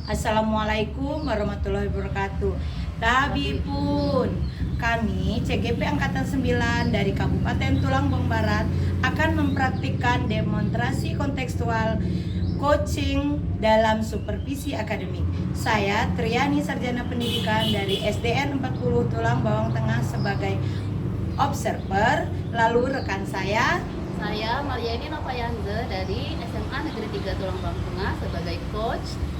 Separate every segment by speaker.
Speaker 1: Assalamualaikum warahmatullahi wabarakatuh. Tabipun, kami CGP Angkatan 9 dari Kabupaten Tulangbong Barat akan mempraktikkan demonstrasi kontekstual coaching dalam supervisi akademik. Saya Triani Sarjana Pendidikan dari SDN 40 Tulang Bawang Tengah sebagai observer. Lalu rekan saya
Speaker 2: Mariani Novayanza dari SMA Negeri 3 Tulang Bawang Tengah sebagai coach.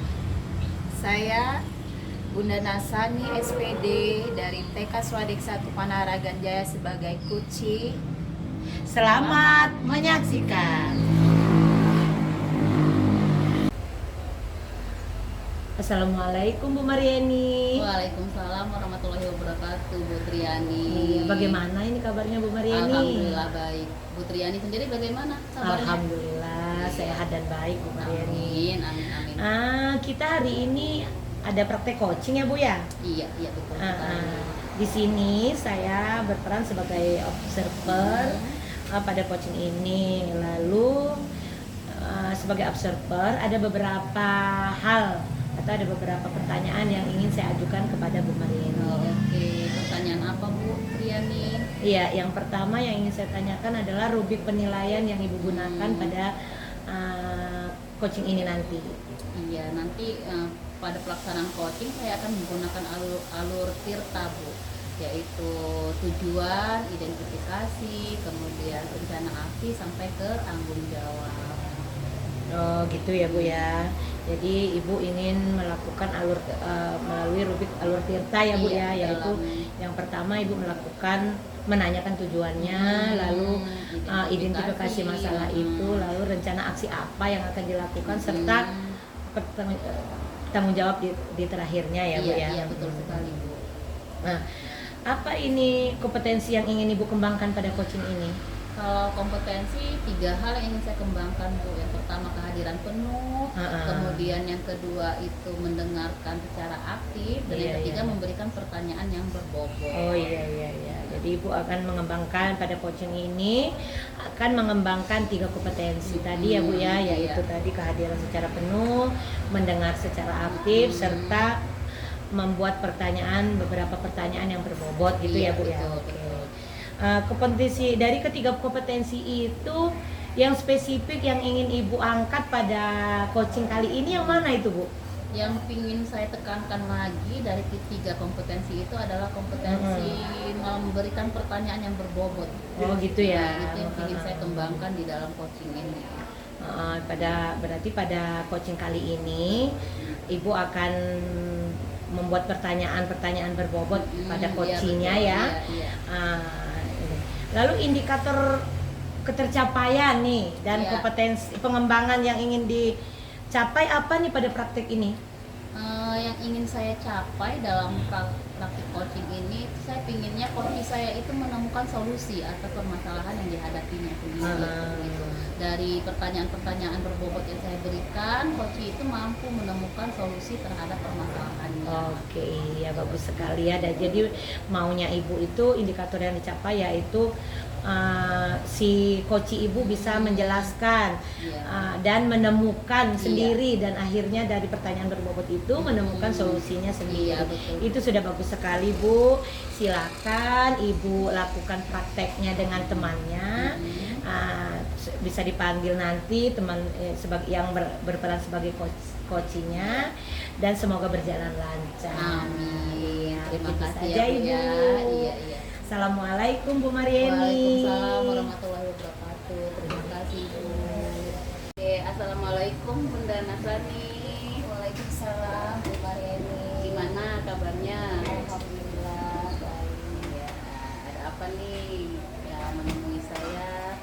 Speaker 3: Saya Bunda Nasani SPD dari TK Swadik 1 Panaragan Jaya sebagai coach.
Speaker 1: Selamat menyaksikan. Assalamualaikum Bu Mariani.
Speaker 2: Waalaikumsalam warahmatullahi wabarakatuh, Bu Triani.
Speaker 1: Bagaimana ini kabarnya Bu Mariani?
Speaker 2: Alhamdulillah baik. Bu Triani sendiri bagaimana kabarnya?
Speaker 1: Alhamdulillah sehat dan baik Bu Mariani.
Speaker 2: Amin.
Speaker 1: Kita hari ini ada praktek coaching ya Bu ya?
Speaker 2: Iya betul.
Speaker 1: Di sini saya berperan sebagai observer pada coaching ini. Lalu sebagai observer ada beberapa hal atau ada beberapa pertanyaan yang ingin saya ajukan kepada Bu Mariani.
Speaker 2: Oke, pertanyaan apa Bu Triani?
Speaker 1: Iya, yang pertama yang ingin saya tanyakan adalah rubrik penilaian yang Ibu gunakan pada coaching ini nanti.
Speaker 2: Iya, nanti pada pelaksanaan coaching saya akan menggunakan alur tirta Bu, yaitu tujuan, identifikasi, kemudian rencana aksi sampai ke tanggung jawab.
Speaker 1: Oh gitu ya Bu ya. Jadi Ibu ingin melakukan melalui rubrik alur tirta ya Bu ya, yaitu yang pertama Ibu menanyakan tujuannya, lalu identifikasi masalah itu, lalu rencana aksi apa yang akan dilakukan serta tanggung jawab di terakhirnya ya Bu ya.
Speaker 2: Iya betul sekali Bu.
Speaker 1: Nah, apa ini kompetensi yang ingin Ibu kembangkan pada coaching ini?
Speaker 2: Kalau kompetensi 3 hal yang ingin saya kembangkan Bu. Yang pertama kehadiran penuh, kemudian yang kedua itu mendengarkan secara aktif, dan yang ketiga memberikan pertanyaan yang berbobot.
Speaker 1: Oh iya. Jadi Ibu akan mengembangkan pada coaching ini akan mengembangkan 3 kompetensi tadi ya Bu ya, yaitu tadi kehadiran secara penuh, mendengar secara aktif, serta membuat beberapa pertanyaan yang berbobot gitu ya Bu ya.
Speaker 2: Betul.
Speaker 1: Kompetensi dari ketiga kompetensi itu yang spesifik yang ingin Ibu angkat pada coaching kali ini yang mana itu Bu?
Speaker 2: Yang ingin saya tekankan lagi dari 3 kompetensi itu adalah kompetensi memberikan pertanyaan yang berbobot.
Speaker 1: Oh gitu ya.
Speaker 2: Itu yang ingin saya kembangkan di dalam coaching ini.
Speaker 1: Berarti pada coaching kali ini Ibu akan membuat pertanyaan berbobot pada coachingnya ya. Lalu indikator ketercapaian nih dan kompetensi pengembangan yang ingin dicapai apa nih pada praktik ini?
Speaker 2: Yang ingin saya capai dalam praktik coaching ini, saya pinginnya coach saya itu menemukan solusi atas permasalahan yang dihadapinya gitu. Dari pertanyaan-pertanyaan berbobot yang saya berikan, coach itu mampu menemukan solusi terhadap permasalahannya.
Speaker 1: Oke, ya bagus sekali ya. Dan jadi maunya Ibu itu indikator yang dicapai yaitu si coach Ibu bisa menjelaskan dan menemukan sendiri, dan akhirnya dari pertanyaan berbobot itu menemukan solusinya sendiri. Itu sudah bagus sekali Bu. Silakan Ibu lakukan prakteknya dengan temannya. Bisa dipanggil nanti teman yang berperan sebagai coachingnya, dan semoga berjalan lancar.
Speaker 2: Amin. Terima kasih
Speaker 1: ya Bu.
Speaker 2: Iya.
Speaker 1: Assalamualaikum Bu Mariani.
Speaker 2: Waalaikumsalam warahmatullahi wabarakatuh. Terima kasih Bu. Oke, assalamualaikum Bunda Nasani.
Speaker 3: Waalaikumsalam Bu Mariani.
Speaker 2: Gimana kabarnya?
Speaker 3: Alhamdulillah baik.
Speaker 2: Ya, ada apa nih yang menemui saya?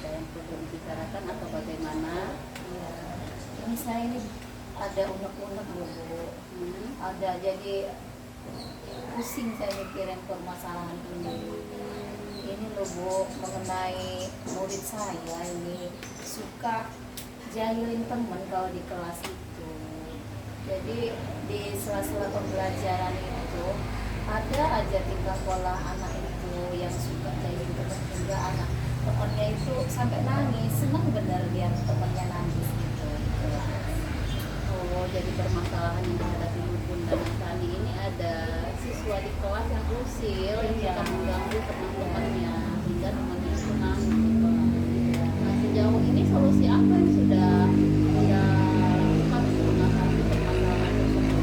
Speaker 2: Ada yang perlu dibicarakan atau bagaimana?
Speaker 3: Ya, ini saya ini ada unek-unek Bu. Ada jadi pusing saya mikirin permasalahan ini loh Bu, mengenai murid saya ini suka jahilin temen kalau di kelas itu. Jadi di sela-sela pembelajaran itu ada aja tingkah pola anak itu yang suka jahilin temen, hingga anak temennya itu sampai nangis, senang bener lihat temennya nangis gitu.
Speaker 2: Oh kalau jadi permasalahan yang dihadapi Bunda Nasani ini ada siswa di kelas yang usil yang suka mengganggu teman-temannya hingga temannya itu nangis gitu. Nah, sejauh ini solusi apa yang sudah lakukan untuk mengatasi permasalahan tersebut?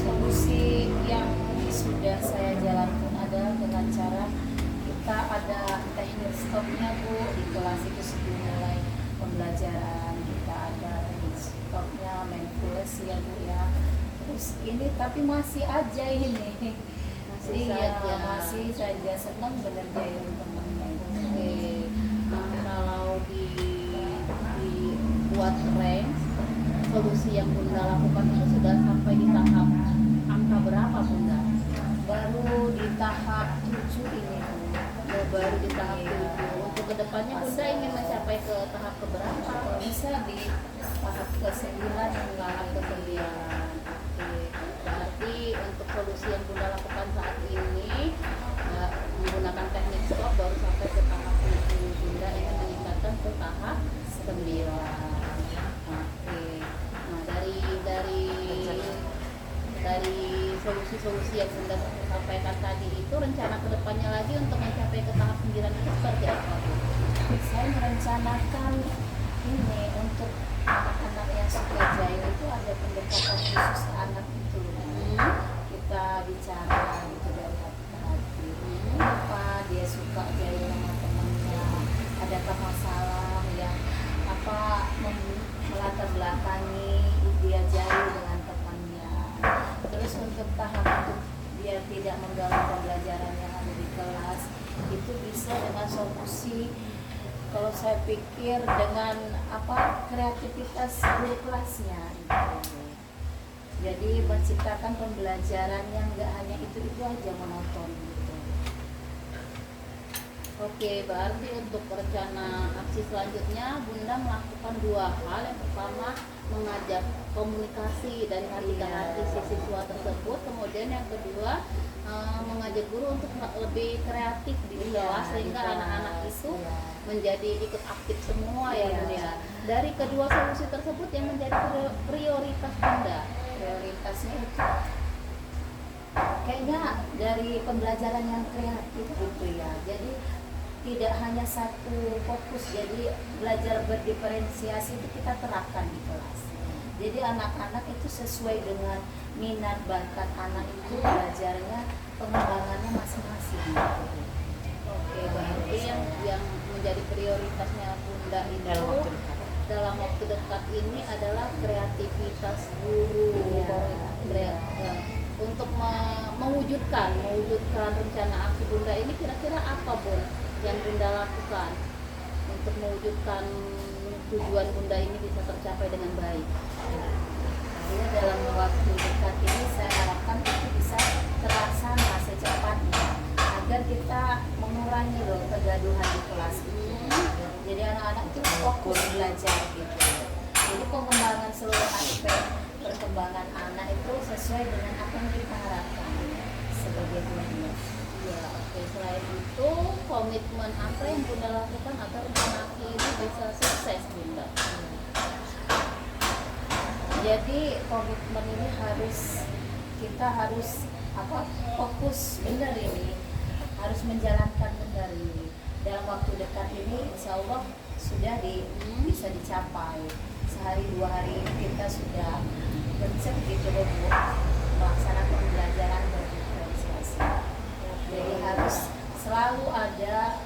Speaker 3: Solusi yang sudah saya jalankan adalah dengan cara kita ada teknik stopnya Bu di kelas itu sebelum mulai pembelajaran. Kita ada teknik stopnya, mindfulness ya Bu ya. Terus ini tapi masih aja ini masih saja senang benerjain temannya.
Speaker 2: Oke. Nah, kalau dibuat range, solusi yang Bunda lakukan itu sudah sampai di tahap angka berapa Bunda?
Speaker 3: Baru di tahap 7 ini Bu.
Speaker 2: Baru di tahap 7. Untuk kedepannya Bunda ingin mencapai ke tahap keberapa?
Speaker 3: Kalau bisa di tahap ke-9
Speaker 2: Tahap ke-9. Oke. Berarti untuk solusi yang Bunda lakukan saat ini menggunakan teknik stop baru sampai ke tahap 7. Bunda ingin meningkatkan ke tahap 9. Oke. Nah, dari solusi-solusi yang Bunda sampaikan tadi itu, rencana kedepannya lagi untuk mencapai ke tahap 9 itu seperti apa Bu?
Speaker 3: saya merencanakan ini untuk anak-anak yang suka jahil itu ada pendekatan khusus ke anak itu. Kita bicara gitu dari hati ke hati. Kenapa dia suka jahil sama temannya? Adakah masalah yang melatar belakangi dia jahil dengan temannya? Terus untuk tahap untuk biar tidak mengganggu pembelajaran yang ada di kelas itu bisa dengan solusi, kalau saya pikir dengan kreativitas guru kelasnya gitu. Jadi menciptakan pembelajaran yang nggak hanya itu aja monoton gitu.
Speaker 2: Oke, berarti untuk rencana aksi selanjutnya Bunda melakukan 2 hal. Yang pertama, mengajak komunikasi dari hati ke hati si siswa tersebut. Kemudian yang kedua, mengajak guru untuk lebih kreatif di kelas sehingga anak-anak itu menjadi ikut aktif semua ya Bunda ya. Dari kedua solusi tersebut yang menjadi prioritas Bunda?
Speaker 3: Prioritasnya itu kayaknya dari pembelajaran yang kreatif gitu ya. Jadi tidak hanya satu fokus, jadi belajar berdiferensiasi itu kita terapkan di kelas. Jadi anak-anak itu sesuai dengan minat bakat anak itu belajarnya, pengembangannya masing-masing.
Speaker 2: Oke, berarti yang menjadi prioritasnya Bunda itu dalam waktu dekat ini adalah kreativitas guru. Untuk mewujudkan rencana aksi Bunda ini, kira-kira apa Bun yang Bunda lakukan untuk mewujudkan tujuan Bunda ini bisa tercapai dengan baik?
Speaker 3: Jadi dalam waktu dekat ini saya harapkan itu bisa terlaksana secepatnya agar kita mengurangi kegaduhan di kelas itu. Jadi anak-anak itu fokus belajar gitu. Jadi pengembangan seluruh aspek perkembangan anak itu sesuai dengan apa yang kita harapkan sebagai guru.
Speaker 2: Ya, oke. Selain itu, komitmen apa yang Bunda lakukan agar rencana aksi ini bisa sukses Bunda?
Speaker 3: Jadi komitmen ini kita harus fokus benar ini, harus menjalankan benar ini. Dalam waktu dekat ini insya Allah sudah bisa dicapai. Sehari 2 hari ini kita sudah bercek gitu Bu, melaksanakan pembelajaran berdiferensiasi. Jadi harus selalu ada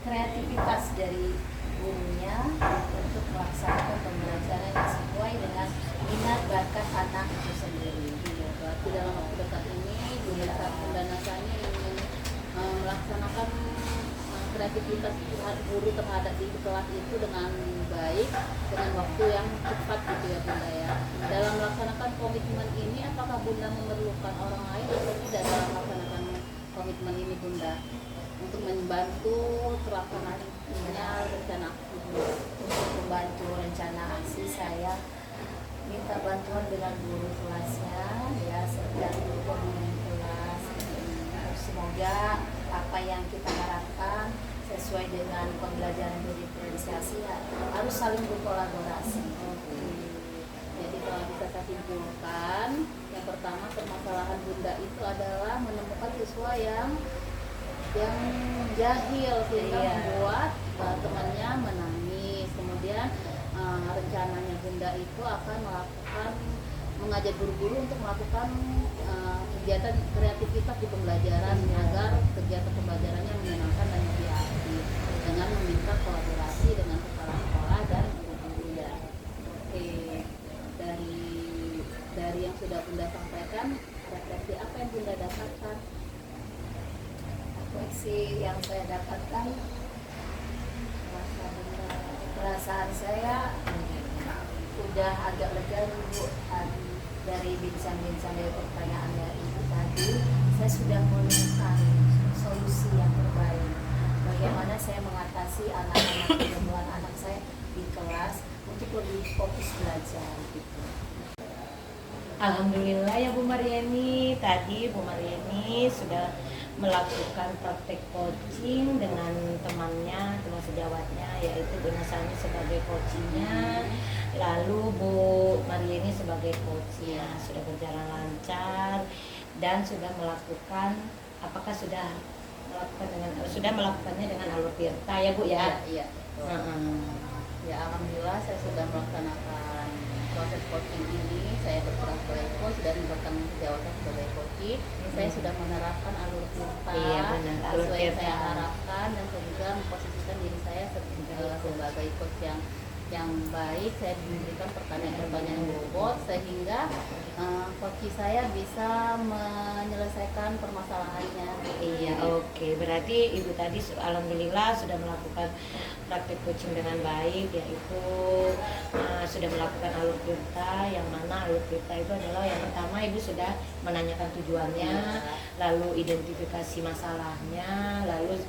Speaker 3: kreativitas dari gurunya untuk melaksanakan pembelajaran yang sesuai dengan minat bakat anak itu sendiri.
Speaker 2: Ya, berarti dalam waktu dekat ini Bunda Nasani ingin melaksanakan kreativitas guru terhadap di kelas itu dengan baik, dengan waktu yang cepat gitu ya Bunda ya. Dalam melaksanakan komitmen ini, apakah Bunda memerlukan orang lain atau tidak dalam melaksanakan komitmen ini Bunda untuk membantu terlaksananya rencana aksi Bunda?
Speaker 3: Untuk membantu rencana aksi saya minta bantuan dengan guru kelasnya ya, serta guru pembimbing kelas. Semoga apa yang kita harapkan sesuai dengan pembelajaran berdiferensiasi ya, harus saling berkolaborasi.
Speaker 2: Jadi kalau bisa saya simpulkan, yang pertama permasalahan Bunda itu adalah menemukan siswa yang jahil sehingga
Speaker 1: Iya.
Speaker 2: membuat temannya menangis. Kemudian rencananya Bunda itu akan mengajak guru-guru untuk melakukan kegiatan kreativitas di pembelajaran agar kegiatan pembelajarannya menyenangkan dan lebih aktif dengan meminta kolaborasi dengan kepala sekolah dan guru-guru ya. Oke, dari yang sudah Bunda sampaikan, refleksi apa yang Bunda dapatkan?
Speaker 3: Refleksi yang saya dapatkan, perasaan saya udah agak lega Bu, dari bincang-bincang dari pertanyaannya Ibu tadi. Saya sudah menemukan solusi yang terbaik bagaimana saya mengatasi anak-anak perempuan anak saya di kelas untuk lebih fokus belajar gitu.
Speaker 1: Alhamdulillah ya Bu Mariani, tadi Bu Mariani sudah melakukan praktek coaching dengan teman sejawatnya, yaitu Bu Nasani sebagai coachingnya, lalu Bu Mariani sebagai coachnya. Sudah berjalan lancar dan sudah melakukan, apakah sudah melakukannya dengan alur tirta ya Bu ya?
Speaker 2: Iya. Ya, alhamdulillah saya sudah melaksanakan proses coaching ini. Saya berperan sebagai coach dan bertanggung jawab sebagai coaching. Saya sudah menerapkan alur tirta sesuai yang saya harapkan dan juga memposisikan diri saya sebagai coach yang baik. Saya diberikan pertanyaan-pertanyaan yang bobot sehingga coach saya bisa menyelesaikan permasalahannya.
Speaker 1: Iya, oke. Berarti Ibu tadi alhamdulillah sudah melakukan praktik coaching dengan baik, yaitu sudah melakukan alur tirta, yang mana alur tirta itu adalah yang pertama Ibu sudah menanyakan tujuannya, lalu identifikasi masalahnya, lalu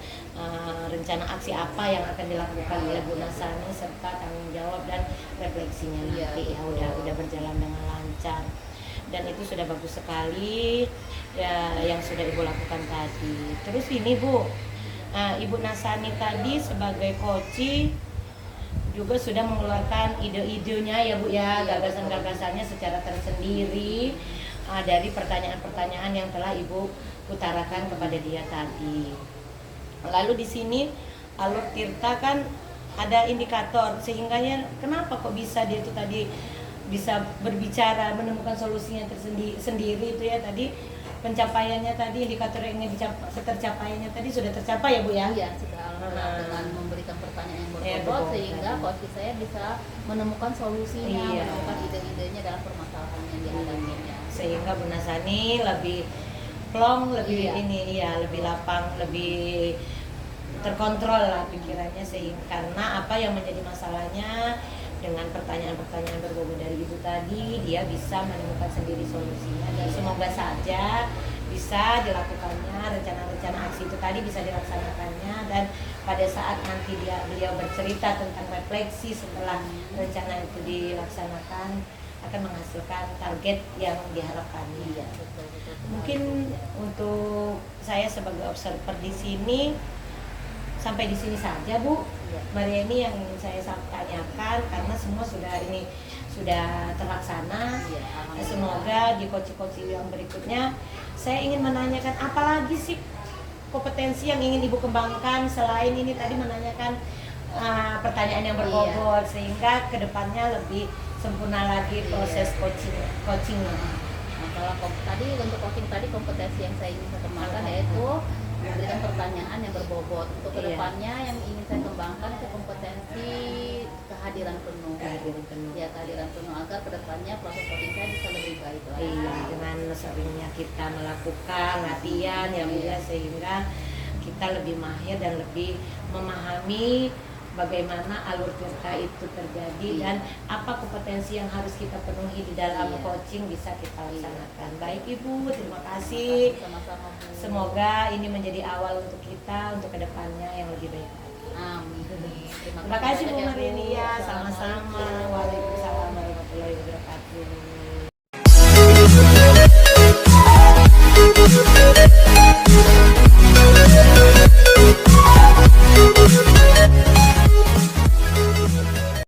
Speaker 1: rencana aksi apa yang akan dilakukan oleh Bu Nasani serta tanggung jawab dan refleksinya nanti ya udah berjalan dengan lancar. Dan itu sudah bagus sekali ya, yang sudah Ibu lakukan tadi. Terus ini Bu, Ibu Nasani tadi sebagai coach juga sudah mengeluarkan ide-idenya ya Bu ya, gagasan-gagasannya secara tersendiri dari pertanyaan-pertanyaan yang telah Ibu utarakan kepada dia tadi. Lalu di sini alur tirta kan ada indikator, sehingganya kenapa kok bisa dia itu tadi bisa berbicara, menemukan solusinya tersendiri itu ya tadi, pencapaiannya tadi, indikator yang tercapainya tadi sudah tercapai ya Bu ya?
Speaker 2: Iya, sudah dengan memberikan pertanyaan yang berbobot sehingga coach saya bisa menemukan solusinya, menemukan ide-idenya dalam permasalahan yang dihadapinya.
Speaker 1: Sehingga Bu Nasani lebih plong, lebih lebih lapang, lebih terkontrol lah pikirannya, sehingga karena apa yang menjadi masalahnya dengan pertanyaan-pertanyaan berbobot dari Ibu tadi, dia bisa menemukan sendiri solusinya. Dan semoga saja bisa dilakukannya, rencana-rencana aksi itu tadi bisa dilaksanakannya, dan pada saat nanti beliau bercerita tentang refleksi setelah rencana itu dilaksanakan akan menghasilkan target yang diharapkannya. Mungkin untuk saya sebagai observer di sini sampai di sini saja Bu Mariani yang ingin saya tanyakan, karena semua sudah terlaksana. Semoga di coaching yang berikutnya saya ingin menanyakan apalagi sih kompetensi yang ingin Ibu kembangkan selain ini tadi menanyakan pertanyaan yang berbobot, sehingga kedepannya lebih sempurna lagi proses coachingnya.
Speaker 2: Kalau tadi untuk coaching tadi kompetensi yang saya ingin kembangkan yaitu memberikan pertanyaan yang berbobot. Untuk kedepannya yang ingin saya kembangkan itu kompetensi kehadiran penuh. Kehadiran penuh agar kedepannya proses coaching saya bisa lebih baik lagi.
Speaker 1: Dengan seringnya kita melakukan latihan sehingga kita lebih mahir dan lebih memahami bagaimana alur tirta itu terjadi dan apa kompetensi yang harus kita penuhi di dalam coaching bisa kita laksanakan. Baik Ibu, terima kasih.
Speaker 2: Sama-sama Bu.
Speaker 1: Semoga ini menjadi awal untuk kita untuk kedepannya yang lebih baik.
Speaker 2: Amin.
Speaker 1: Terima kasih Bu Mariani ya.